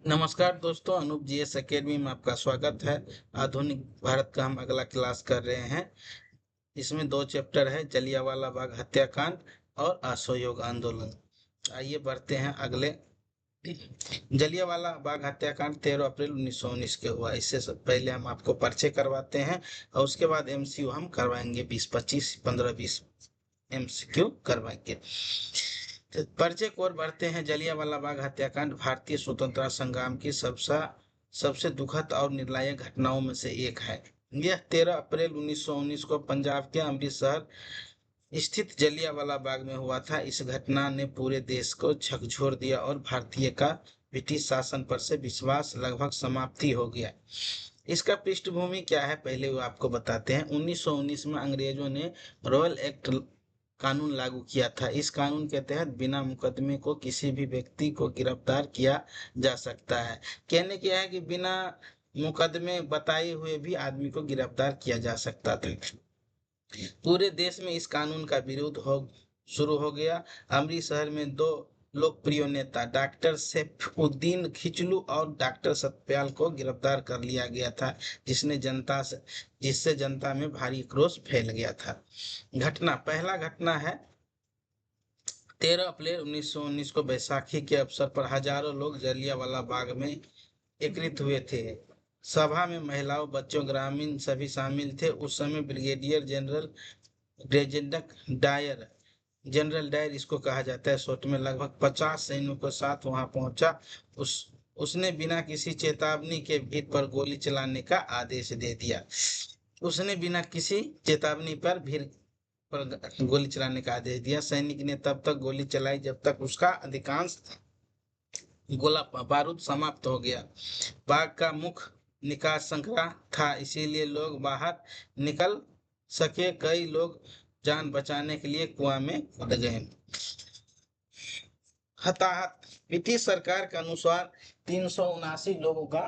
नमस्कार दोस्तों, Anoop GS academy में आपका स्वागत है। आधुनिक भारत का हम अगला क्लास कर रहे हैं। इसमें दो चैप्टर है, जलियांवाला बाग हत्याकांड और असहयोग आंदोलन। आइए बढ़ते हैं अगले। जलियांवाला बाग हत्याकांड 13 अप्रैल 1919 के हुआ। इससे पहले हम आपको परिचय करवाते हैं और उसके बाद एमसीक्यू हम करवाएंगे। 20-25 15-20 एमसीक्यू करवाएंगे। तो परिचय की ओर बढ़ते हैं। जलियांवाला बाग हत्याकांड भारतीय स्वतंत्रता संग्राम की सबसे दुखद और निर्णायक घटनाओं में से एक है। यह 13 अप्रैल 1919 को पंजाब के अमृतसर स्थित जलियांवाला बाग में हुआ था। इस घटना ने पूरे देश को झकझोर दिया और भारतीय का ब्रिटिश शासन पर से विश्वास लगभग समाप्ति हो गया। इसका पृष्ठभूमि क्या है, पहले वो आपको बताते हैं। 1919 में अंग्रेजों ने रॉयल एक्ट कानून लागू किया था। इस कानून के तहत बिना मुकदमे को किसी भी व्यक्ति को गिरफ्तार किया जा सकता है। कहने क्या है कि बिना मुकदमे बताए हुए भी आदमी को गिरफ्तार किया जा सकता था। पूरे देश में इस कानून का विरोध शुरू हो गया। अमृतसर में दो लोकप्रिय नेता डॉक्टर सैफुद्दीन खिचलू और डॉक्टर सत्यपाल को गिरफ्तार कर लिया गया था, जिससे जनता में भारी क्रोध फैल गया था। पहला घटना है 13 अप्रैल 1919 को बैसाखी के अवसर पर हजारों लोग जलियांवाला बाग में एकत्रित हुए थे। सभा में महिलाओं, बच्चों, ग्रामीण सभी शामिल थे। उस समय ब्रिगेडियर जनरल ब्रेजेंडक डायर जनरल डायर इसको कहा जाता है, शॉर्ट में, लगभग 50 सैनिकों के साथ वहां पहुंचा। उसने बिना किसी चेतावनी के भीड़ पर गोली चलाने का आदेश दे दिया। उसने बिना किसी चेतावनी पर भीड़ पर गोली चलाने का आदेश दिया। सैनिक ने तब तक गोली चलाई जब तक उसका अधिकांश गोला बारूद समाप्त हो गया। बाग का मुख्य निकास संकरा था, इसीलिए लोग बाहर निकल सके। कई लोग जान बचाने के लिए कुआं में कूद गए। हताहत। ब्रिटिश सरकार के अनुसार 379 लोगों का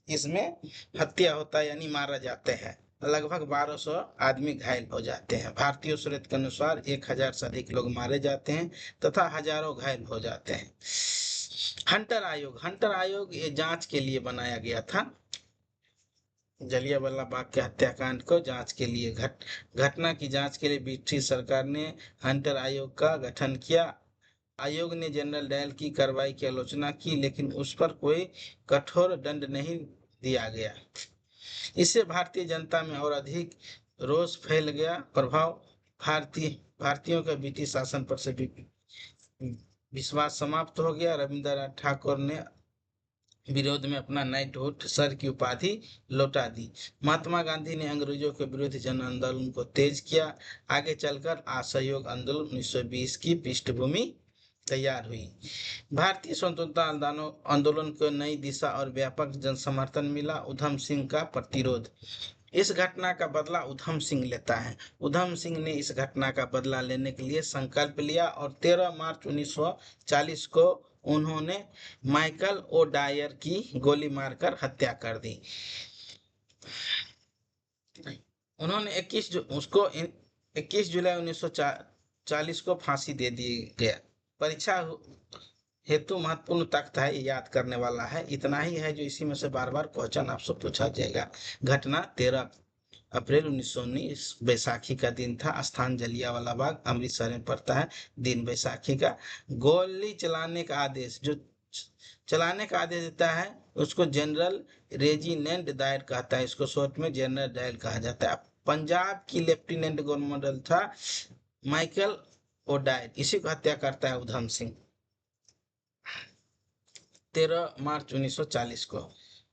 इसमें हत्या होता है, यानी मारा जाते हैं। लगभग 1200 आदमी घायल हो जाते हैं। भारतीय सूरत के अनुसार 1000 से अधिक लोग मारे जाते हैं तथा हजारों घायल हो जाते हैं। हंटर आयोग ये जांच के लिए बनाया गया था। जलियांवाला बाग के हत्याकांड को जांच के लिए घटना की जांच के लिए ब्रिटिश सरकार ने हंटर आयोग का गठन किया। आयोग ने जनरल डायल की कार्रवाई की आलोचना की, लेकिन उस पर कोई कठोर दंड नहीं दिया गया। इससे भारतीय जनता में और अधिक रोष फैल गया। भारतीयों का ब्रिटिश शासन पर से विश्वास समाप्त हो गया। रविंद्रनाथ ठाकुर ने विरोध में अपना नाइटहुड सर की उपाधि लौटा दी। महात्मा गांधी ने अंग्रेजों के विरुद्ध जन आंदोलन को तेज किया। आगे चलकर असहयोग आंदोलन 1920 की पृष्ठभूमि तैयार हुई। भारतीय स्वतंत्रता आंदोलन को नई दिशा और व्यापक जन समर्थन मिला। उधम सिंह का प्रतिरोध। इस घटना का बदला उधम सिंह लेता है। उधम सिंह ने इस घटना का बदला लेने के लिए संकल्प लिया और 13 मार्च 1940 को उन्होंने माइकल ओ डायर की गोली मारकर हत्या कर दी। उन्होंने 21 जुलाई 1940 को फांसी दे दी गया। परीक्षा हेतु महत्वपूर्ण तथ्य है, याद करने वाला है। इतना ही है जो इसी में से बार बार क्वेश्चन आपसे पूछा जाएगा। घटना 13 अप्रैल 1919 बैसाखी का दिन था। स्थान जलियांवाला बाग अमृतसर में पड़ता है। दिन बैसाखी का। गोली चलाने का आदेश देता है उसको जनरल रेजिमेंट डायर कहता है। इसको शॉर्ट में जनरल डायर कहा जाता है। पंजाब की लेफ्टिनेंट गवर्नर था माइकल ओडायर, इसी को हत्या करता है उधम सिंह 13 मार्च 1940 को।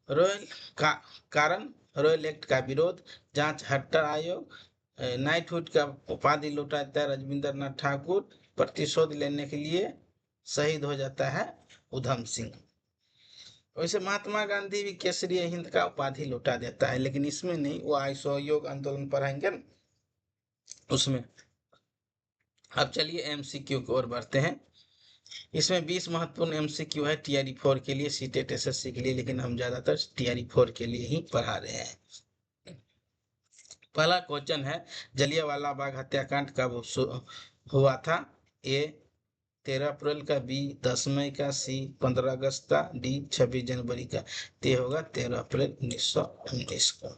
रॉयल का कारण रॉयल एक्ट का विरोध, जांच हंटर आयोग, नाइटहुड का उपाधि लौटाता है राजेंद्रनाथ ठाकुर, प्रतिशोध लेने के लिए शहीद हो जाता है उधम सिंह। वैसे महात्मा गांधी भी केसरी हिंद का उपाधि लौटा देता है, लेकिन इसमें नहीं, वो असहयोग आंदोलन पढ़ाएंगे ना उसमें। अब चलिए एमसीक्यू की ओर बढ़ते हैं। इसमें 20 महत्वपूर्ण एमसीक्यू है टीआरई 4 के लिए, सीटेट एसएससी के लिए, लेकिन हम ज्यादातर टीआरई 4 के लिए ही पढ़ा रहे हैं। पहला क्वेश्चन है, जलियांवाला बाग हत्याकांड कब हुआ था? ए 13 अप्रैल का, बी 10 मई का, सी 15 अगस्त का, डी 26 जनवरी का। ते होगा 13 अप्रैल 1919 का।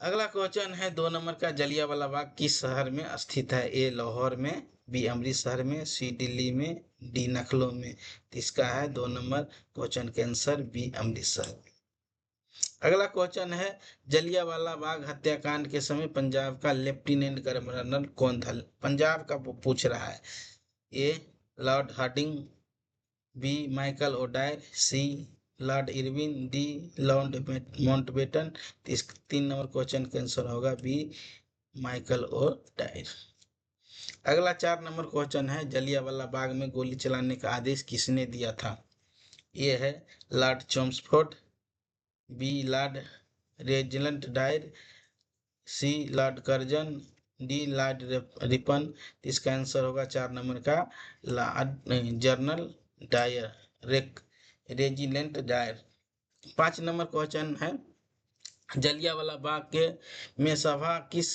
अगला क्वेश्चन है 2 नंबर का, जलियांवाला बाग किस शहर में स्थित है? ए लाहौर में, बी अमृतसर में, सी दिल्ली में, डी लखनऊ में। तो इसका है 2 नंबर क्वेश्चन के आंसर बी अमृतसर। अगला क्वेश्चन है, जलियांवाला बाग हत्याकांड के समय पंजाब का लेफ्टिनेंट गवर्नर कौन था? पंजाब का वो पूछ रहा है। A Lord Hardinge, B Michael O'Dwyer, C Lord Irwin, D Lord Mountbatten. इस 3 नंबर क्वेश्चन का आंसर होगा बी माइकल ओडायर। अगला 4 नंबर क्वेश्चन है, जलियांवाला बाग में गोली चलाने का आदेश किसने दिया था? ये है Lord Chelmsford, B Lord Reginald Dyer, C Lord Curzon, D Lord Ripon. इसका आंसर होगा 4 नंबर का जनरल डायर, रेजिडेंट डायर। 5 नंबर क्वेश्चन है, जलियांवाला बाग के में सभा किस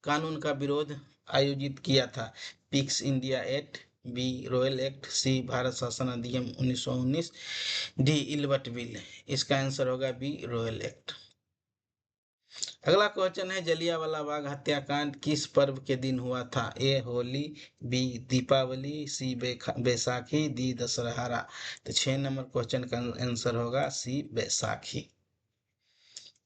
कानून का विरोध आयोजित किया था? Pitt's India Act, B Royal Act, C भारत शासन अधिनियम 1919, डी इल्बर्ट बिल। इसका आंसर होगा बी रॉयल एक्ट। अगला क्वेश्चन है, जलियांवाला बाग हत्याकांड किस पर्व के दिन हुआ था? ए होली, बी दीपावली, सी बैसाखी, डी दशहरा। तो 6 नंबर क्वेश्चन का आंसर होगा सी बैसाखी।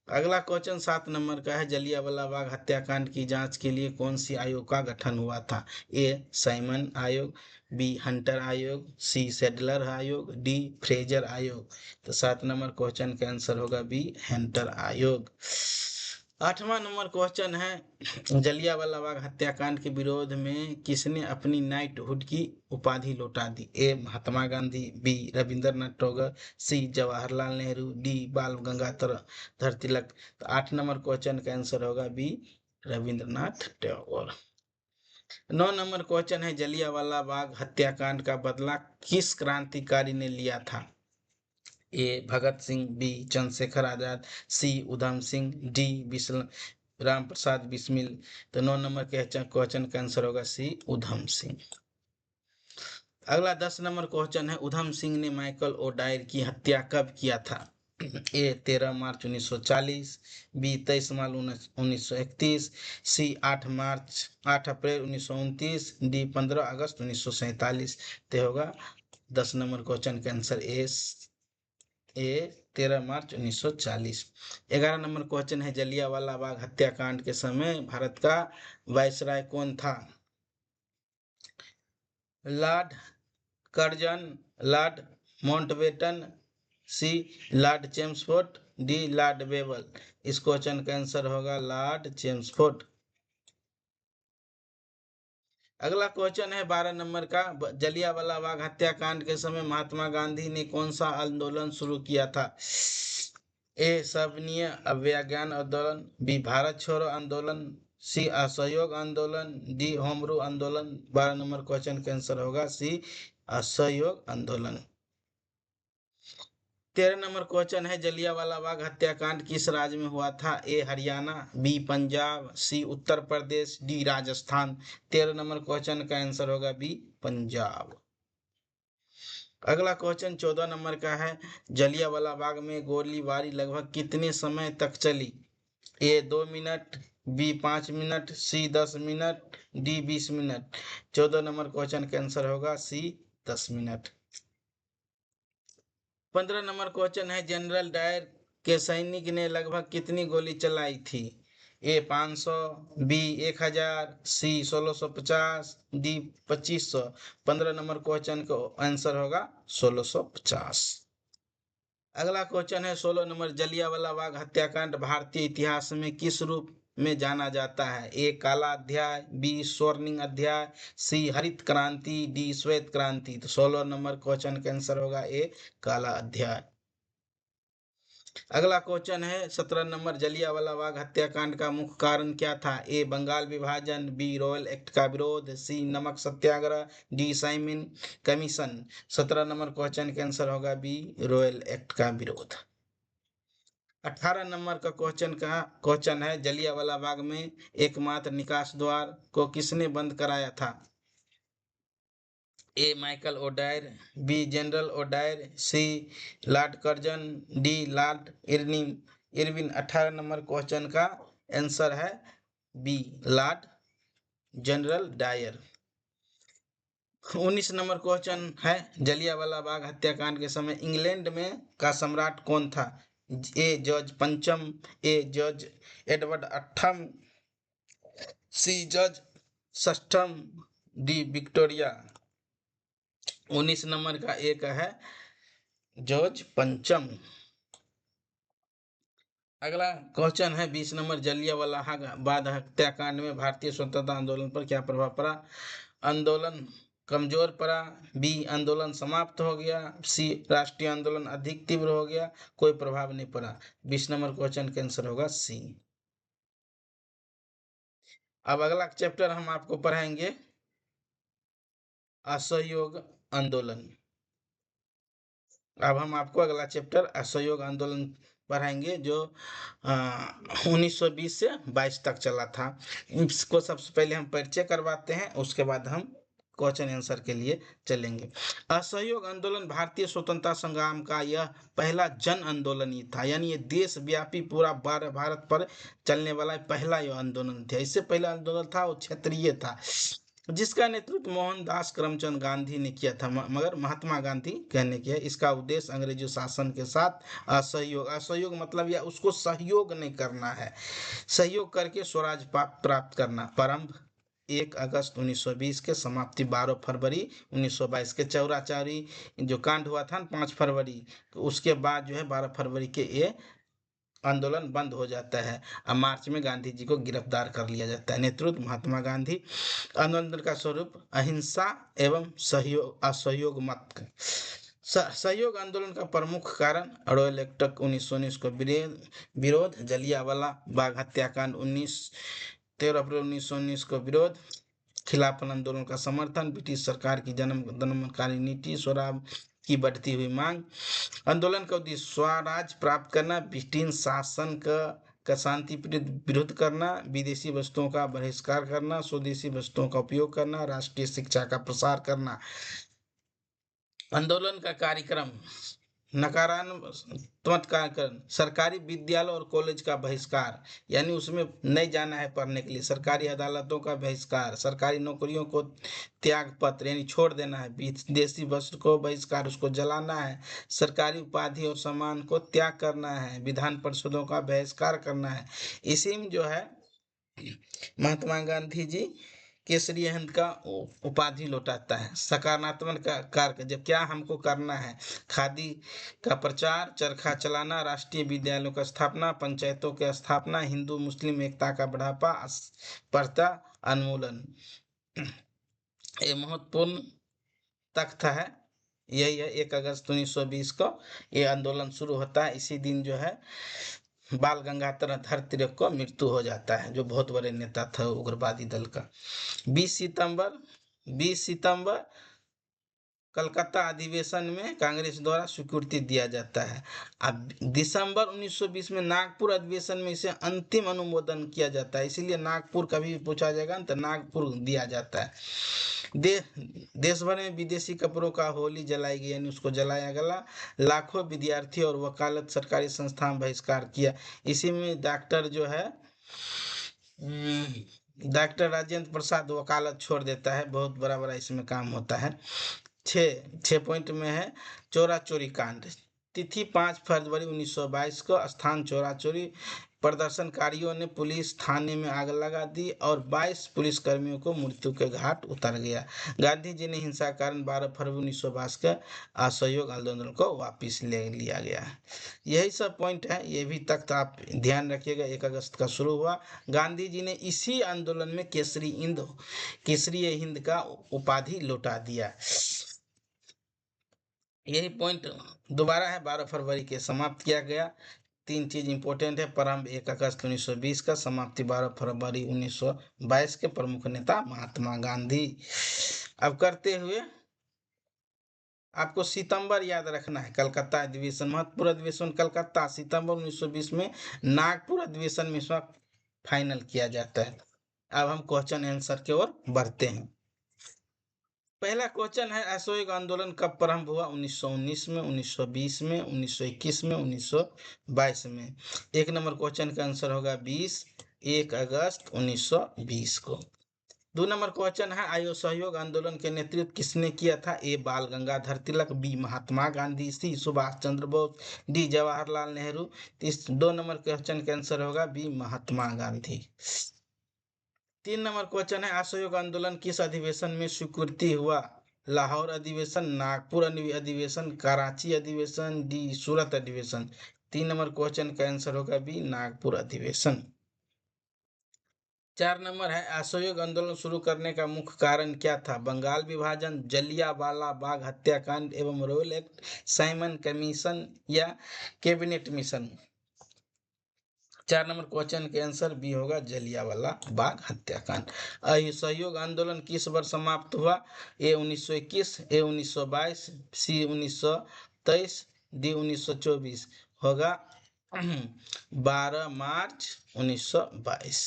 अगला क्वेश्चन 7 नंबर का है, जलियांवाला बाग हत्याकांड की जांच के लिए कौन सी आयोग का गठन हुआ था? ए साइमन आयोग, बी हंटर आयोग, सी सैडलर आयोग, डी फ्रेजर आयोग। तो 7 नंबर क्वेश्चन का आंसर होगा बी हंटर आयोग। 8वां नंबर क्वेश्चन है, जलियांवाला बाग हत्याकांड के विरोध में किसने अपनी नाइटहुड की उपाधि लौटा दी? A Mahatma Gandhi, B Rabindranath Tagore, C Jawaharlal Nehru, D Bal Gangadhar Tilak. तो 8 नंबर क्वेश्चन का आंसर होगा B Rabindranath Tagore. 9 number question है, जलियांवाला बाग हत्याकांड का बदला किस क्रांतिकारी ने लिया था? ए भगत सिंह, बी चंद्रशेखर आजाद, सी उधम सिंह, डी राम प्रसाद बिस्मिल। तो 9 नंबर के क्वेश्चन का आंसर होगा सी उधम सिंह। अगला 10 नंबर क्वेश्चन है, उधम सिंह ने माइकल ओडायर की हत्या कब किया था? ए 13 मार्च 1940, बी 23 मार्च 1931, सी 8 अप्रैल 1929, डी 15 अगस्त 1947। तो होगा 10 नंबर क्वेश्चन का answer A 13 March 1940। 11 number question है, जलियांवाला बाग हत्याकांड के समय भारत का वायसराय कौन था? Lord Curzon, Lord Mountbatten, C Lord Chelmsford, D Lord Wavell. इस क्वेश्चन का आंसर होगा लॉर्ड चेम्सफोर्ड। अगला क्वेश्चन है 12 नंबर का, जलियांवाला बाग हत्याकांड के समय महात्मा गांधी ने कौन सा आंदोलन शुरू किया था? ए सविनय अवज्ञा आंदोलन, बी भारत छोड़ो आंदोलन, सी असहयोग आंदोलन, डी होम रूल आंदोलन। 12 नंबर क्वेश्चन का आंसर होगा सी असहयोग आंदोलन। 13 नंबर क्वेश्चन है, जलियांवाला बाग हत्याकांड किस राज्य में हुआ था? ए हरियाणा, बी पंजाब, सी Uttar Pradesh, D Rajasthan. 13 number question का आंसर होगा बी पंजाब। अगला क्वेश्चन 14 नंबर का है, जलियांवाला बाग में गोलीबारी लगभग कितने समय तक चली? ए 2 मिनट, बी 5 मिनट, सी 10 minute, D 20 minute. 14 number question का आंसर होगा सी 10 मिनट। 15 नंबर क्वेश्चन है, जनरल डायर के सैनिक ने लगभग कितनी गोली चलाई थी? ए 500, बी 1000, सी 1650, डी 2500। 15 नंबर क्वेश्चन का आंसर होगा 1650। अगला क्वेश्चन है 16 नंबर, जलियांवाला बाग हत्याकांड भारतीय इतिहास में किस रूप में जाना जाता है? ए काला अध्याय, बी स्वर्णिम अध्याय, सी हरित क्रांति, डी श्वेत क्रांति। तो 16 नंबर क्वेश्चन का आंसर होगा ए काला अध्याय। अगला क्वेश्चन है 17 नंबर, जलियांवाला बाग हत्याकांड का मुख्य कारण क्या था? ए बंगाल विभाजन, बी रॉयल एक्ट का विरोध, सी नमक सत्याग्रह, डी साइमन कमीशन। 17 नंबर क्वेश्चन का आंसर होगा बी रॉयल एक्ट का विरोध। 18 नंबर का क्वेश्चन है, जलियांवाला बाग में एकमात्र निकास द्वार को किसने बंद कराया था? A Michael O'Dwyer, B General O'Dwyer, C Lord Curzon, D Lord Irwin. 18 नंबर क्वेश्चन का आंसर है बी लॉर्ड जनरल डायर। 19 नंबर क्वेश्चन है, जलियांवाला बाग हत्याकांड के समय इंग्लैंड में का सम्राट कौन था? ए जॉर्ज पंचम, ए जॉर्ज एडवर्ड अट्ठम, सी जॉर्ज षष्ठम, डी विक्टोरिया। 19 नंबर का एक है जॉर्ज पंचम। अगला क्वेश्चन है 20 नंबर, जलियांवाला बाग हत्याकांड में भारतीय स्वतंत्रता आंदोलन पर क्या प्रभाव पड़ा? आंदोलन कमजोर पड़ा, बी आंदोलन समाप्त हो गया, सी राष्ट्रीय आंदोलन अधिक तीव्र हो गया, कोई प्रभाव नहीं पड़ा। 20 नंबर क्वेश्चन का आंसर होगा सी। अब अगला चैप्टर हम आपको पढ़ाएंगे असहयोग आंदोलन। अब हम आपको अगला चैप्टर असहयोग आंदोलन पढ़ाएंगे जो 1920 से 22 तक चला था। इसको सबसे पहले हम परिचय करवाते हैं, उसके बाद हम क्वेश्चन आंसर के लिए चलेंगे। असहयोग आंदोलन भारतीय स्वतंत्रता संग्राम का यह पहला जन आंदोलन ही था, यानी ये देशव्यापी पूरा भारत पर चलने वाला पहला यह आंदोलन था। इससे पहला आंदोलन था वो क्षेत्रीय था, जिसका नेतृत्व मोहनदास करमचंद गांधी ने किया था, मगर महात्मा गांधी कहने किया। इसका उद्देश्य अंग्रेजी शासन के साथ असहयोग, असहयोग मतलब या उसको सहयोग नहीं करना है, सहयोग करके स्वराज प्राप्त करना। प्रारंभ 1 अगस्त 1920 के, समाप्ति 12 फरवरी 1922 के। चौराचारी जो कांड हुआ था 5 फरवरी, उसके बाद जो है 12 फरवरी के ये आंदोलन बंद हो जाता है। अब मार्च में गांधी जी को गिरफ्तार कर लिया जाता है। नेतृत्व महात्मा गांधी। आंदोलन का स्वरूप अहिंसा एवं असहयोग मत। सहयोग आंदोलन का प्रमुख कारण रॉयल एक्ट 1919 को विरोध, जलियांवाला बाग हत्याकांड 13 अप्रैल 1919 को विरोध, खिलाफत आंदोलन का समर्थन, ब्रिटिश सरकार की दमनकारी नीति, स्वराज की बढ़ती हुई मांग। आंदोलन का उद्देश्य स्वराज प्राप्त करना, ब्रिटिश शासन का शांति विरोध करना, विदेशी वस्तुओं का बहिष्कार करना, स्वदेशी वस्तुओं का उपयोग करना, राष्ट्रीय शिक्षा का प्रसार करना। आंदोलन का कार्यक्रम नकारात्मक कार्यक्रम, सरकारी विद्यालय और कॉलेज का बहिष्कार, यानी उसमें नहीं जाना है पढ़ने के लिए, सरकारी अदालतों का बहिष्कार, सरकारी नौकरियों को त्याग पत्र यानी छोड़ देना है, विदेशी वस्त्र को बहिष्कार, उसको जलाना है, सरकारी उपाधि और सम्मान को त्याग करना है, विधान परिषदों का बहिष्कार करना है। इसी में जो है महात्मा गांधी जी केसरी हिंद का उपाधि लौटाता है। सकारात्मक कार्य जब क्या हमको करना है, खादी का प्रचार, चरखा चलाना, राष्ट्रीय विद्यालयों का स्थापना, पंचायतों की स्थापना, हिंदू मुस्लिम एकता का बढ़ावा, अस्पृश्यता उन्मूलन। ये महत्वपूर्ण तथ्य है। यही है 1 अगस्त 1920 को ये आंदोलन शुरू होता है। इसी दिन जो है बाल गंगाधर तिलक को मृत्यु हो जाता है, जो बहुत बड़े नेता था उग्रवादी दल का। 20 सितंबर कलकत्ता अधिवेशन में कांग्रेस द्वारा स्वीकृति दिया जाता है। अब दिसंबर 1920 में नागपुर अधिवेशन में इसे अंतिम अनुमोदन किया जाता है, इसीलिए नागपुर कभी भी पूछा जाएगा तो नागपुर दिया जाता है। देश भर में विदेशी कपड़ों का होली जलाई गई, यानी उसको जलाया गया। लाखों विद्यार्थी और वकालत सरकारी संस्थान बहिष्कार किया। इसी में डॉक्टर जो है डॉक्टर राजेंद्र प्रसाद वकालत छोड़ देता है, बहुत बड़ा बड़ा इसमें काम होता है। 6 पॉइंट में है चोरा चोरी कांड। तिथि 5 फरवरी 1922 को, स्थान चोरा चोरी। प्रदर्शनकारियों ने पुलिस थाने में आग लगा दी और 22 पुलिसकर्मियों को मृत्यु के घाट उतर गया। गांधी जी ने हिंसा के कारण 12 फरवरी 1922 के असहयोग आंदोलन को वापस ले लिया गया। यही सब पॉइंट है, ये भी तक आप ध्यान रखिएगा। 1 अगस्त का शुरू हुआ। गांधी जी ने इसी आंदोलन में केसरी हिंद का उपाधि लौटा दिया। यही पॉइंट दोबारा है, 12 फरवरी के समाप्त किया गया। 3 चीज इंपॉर्टेंट है, प्रारंभ 1 अगस्त 1920 का, समाप्ति 12 फरवरी 1922 के। प्रमुख नेता महात्मा गांधी। अब करते हुए आपको सितंबर याद रखना है, कलकत्ता अधिवेशन, महत्वपूर्ण अधिवेशन कलकत्ता, सितंबर 1920 में। नागपुर अधिवेशन में इसका फाइनल किया जाता है। अब हम क्वेश्चन आंसर की ओर बढ़ते हैं। पहला क्वेश्चन है, असहयोग आंदोलन कब प्रारंभ हुआ? 1919 में, 1920 में, 1921 में, 1922 में। एक नंबर क्वेश्चन का आंसर होगा 1 अगस्त 1920 को। 2 नंबर क्वेश्चन है, असहयोग आंदोलन के नेतृत्व किसने किया था? ए बाल गंगाधर तिलक, बी महात्मा गांधी, सी सुभाष चंद्र बोस, डी जवाहरलाल नेहरू। इस 2 नंबर क्वेश्चन का आंसर होगा बी महात्मा गांधी। 3 नंबर क्वेश्चन है, असहयोग आंदोलन किस अधिवेशन में स्वीकृति हुआ? लाहौर अधिवेशन, नागपुर अधिवेशन, कराची अधिवेशन, डी सूरत अधिवेशन। 3 नंबर क्वेश्चन का आंसर होगा बी नागपुर अधिवेशन। 4 नंबर है, असहयोग आंदोलन शुरू करने का मुख्य कारण क्या था? बंगाल विभाजन, जलियांवाला बाग हत्याकांड एवं रोयल एक्ट, साइमन कमीशन या कैबिनेट मिशन। 4 नंबर क्वेश्चन के आंसर बी होगा जलियांवाला बाग हत्याकांड। असहयोग आंदोलन किस वर्ष समाप्त हुआ? ए 1921, ए 1922, सी 1923, डी 1924। होगा 12 मार्च 1922।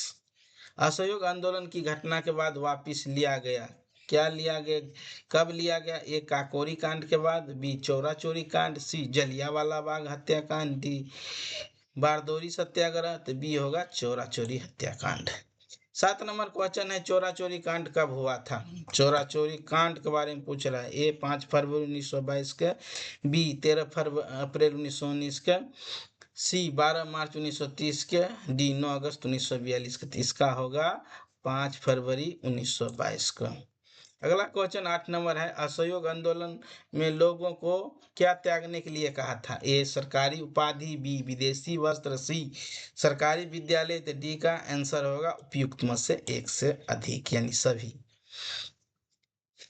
असहयोग आंदोलन की घटना के बाद वापिस लिया गया, क्या लिया गया, कब लिया गया? ए काकोरी कांड के बाद, बी चौरा चोरी कांड, सी जलियांवाला बाग हत्याकांड, डी बारदोरी सत्याग्रह। तो बी होगा चौरा चोरी हत्याकांड। 7 नंबर क्वेश्चन है, चौरा चोरी कांड कब हुआ था? चौरा चोरी कांड के बारे में पूछ रहा है। ए 5 फरवरी 1922 के, बी 13 अप्रैल 1919 के, सी 12 मार्च 1930 के, डी 9 अगस्त 1942 के। तो इसका होगा 5 फरवरी 1922 को। अगला क्वेश्चन 8 नंबर है, असहयोग आंदोलन में लोगों को क्या त्यागने के लिए कहा था? ए सरकारी उपाधि, बी विदेशी वस्त्र, सी सरकारी विद्यालय। तो डी का आंसर होगा उपयुक्त में से एक से अधिक, यानी सभी।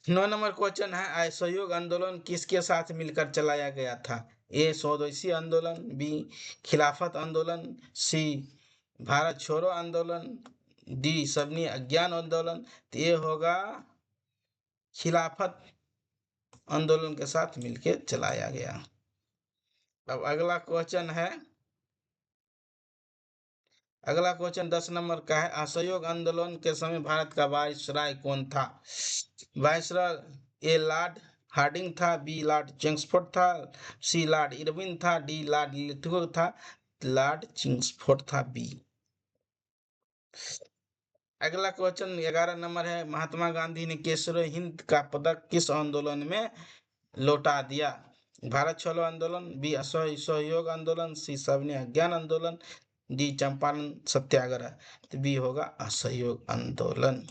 9 नंबर क्वेश्चन है, असहयोग आंदोलन किसके साथ मिलकर चलाया गया था? ए स्वदेशी आंदोलन, बी खिलाफत आंदोलन, सी भारत छोड़ो आंदोलन, डी सबनी अज्ञान आंदोलन। तो ये होगा खिलाफत आंदोलन के साथ मिलकर चलाया गया। अब अगला क्वेश्चन 10 नंबर का है, असहयोग आंदोलन के समय भारत का वायसराय कौन था? वायसराय ए लॉर्ड हार्डिंग था, बी लॉर्ड चेम्सफोर्ड था, सी लॉर्ड इरविन था, डी लॉर्ड लिथगो था। लॉर्ड चेम्सफोर्ड था, बी। अगला क्वेश्चन 11 नंबर है, महात्मा गांधी ने केसर हिंद का पदक किस आंदोलन में लौटा दिया? भारत छोड़ो आंदोलन, बी असहयोग आंदोलन, सी सबने अज्ञान आंदोलन, डी चंपारण सत्याग्रह। तो बी होगा असहयोग आंदोलन।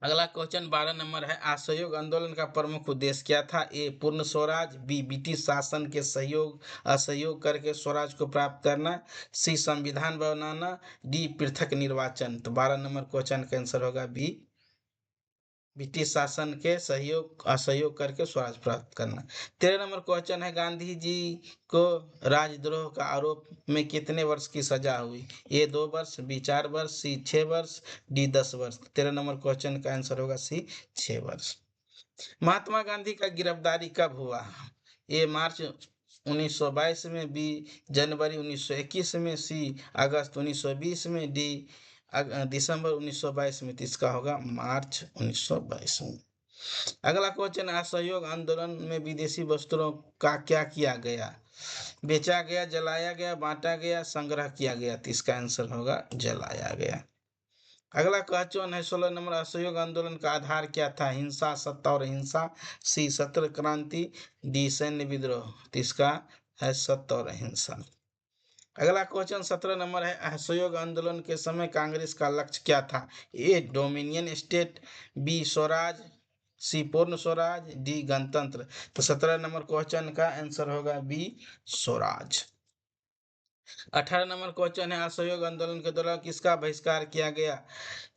अगला क्वेश्चन 12 नंबर है, असहयोग आंदोलन का प्रमुख उद्देश्य क्या था? ए पूर्ण स्वराज, बी ब्रिटिश शासन के असहयोग करके स्वराज को प्राप्त करना, सी संविधान बनाना, डी पृथक निर्वाचन। तो 12 नंबर क्वेश्चन का आंसर होगा बी ब्रिटिश शासन के असहयोग करके स्वराज प्राप्त करना। 13 नंबर क्वेश्चन है, गांधी जी को राजद्रोह का आरोप में कितने वर्ष की सजा हुई? ए 2 वर्ष, बी 4 वर्ष, सी 6 वर्ष, डी 10 वर्ष। 13 नंबर क्वेश्चन का आंसर होगा सी 6 वर्ष। महात्मा गांधी का गिरफ्तारी कब हुआ? ए मार्च 1922 में, बी जनवरी 1921 में, सी अगस्त 1920 में, डी दिसंबर 1922 में। तो इसका होगा मार्च 1922 में। अगला क्वेश्चन, असहयोग आंदोलन में विदेशी वस्त्रों का क्या किया गया? बेचा गया, जलाया गया, बांटा गया, संग्रह किया गया। तो इसका आंसर होगा जलाया गया। अगला क्वेश्चन है 16 नंबर, असहयोग आंदोलन का आधार क्या था? हिंसा, सत्ता और हिंसा, सी सत्य क्रांति, डी सैन्य विद्रोह। तो इसका है सत्य और अहिंसा। अगला क्वेश्चन 17 नंबर है, असहयोग आंदोलन के समय कांग्रेस का लक्ष्य क्या था? ए डोमिनियन स्टेट, बी स्वराज, सी पूर्ण स्वराज, डी गणतंत्र। तो 17 नंबर क्वेश्चन का आंसर होगा बी स्वराज। 18 नंबर क्वेश्चन है, असहयोग आंदोलन के दौरान किसका बहिष्कार किया गया?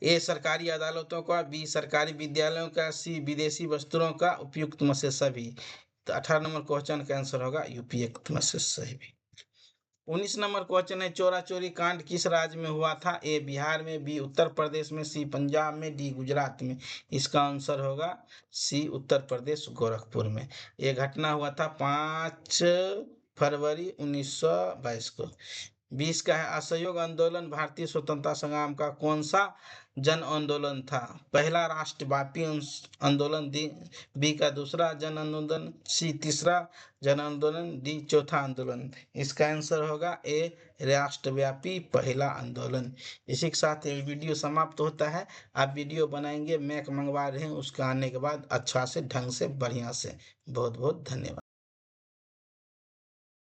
ए सरकारी अदालतों का, बी सरकारी विद्यालयों का, सी विदेशी वस्त्रों का, उपयुक्त में से सभी। तो 18 नंबर क्वेश्चन का आंसर होगा उपयुक्त में से सभी। 19 नंबर क्वेश्चन है, चौरा चोरी कांड किस राज्य में हुआ था? ए बिहार में, बी उत्तर प्रदेश में, सी पंजाब में, डी गुजरात में। इसका आंसर होगा सी उत्तर प्रदेश गोरखपुर में। यह घटना हुआ था 5 फरवरी 1922 को। 20 का है असहयोग आंदोलन भारतीय स्वतंत्रता संग्राम का कौन सा जन आंदोलन था? पहला राष्ट्रव्यापी आंदोलन, बी का दूसरा जन आंदोलन, सी तीसरा जन आंदोलन, डी चौथा आंदोलन। इसका आंसर होगा ए राष्ट्रव्यापी पहला आंदोलन। इसी के साथ ये वीडियो समाप्त होता है। आप वीडियो बनाएंगे, मैक मंगवा रहे हैं, उसका आने के बाद अच्छा से ढंग से बढ़िया से। बहुत बहुत धन्यवाद।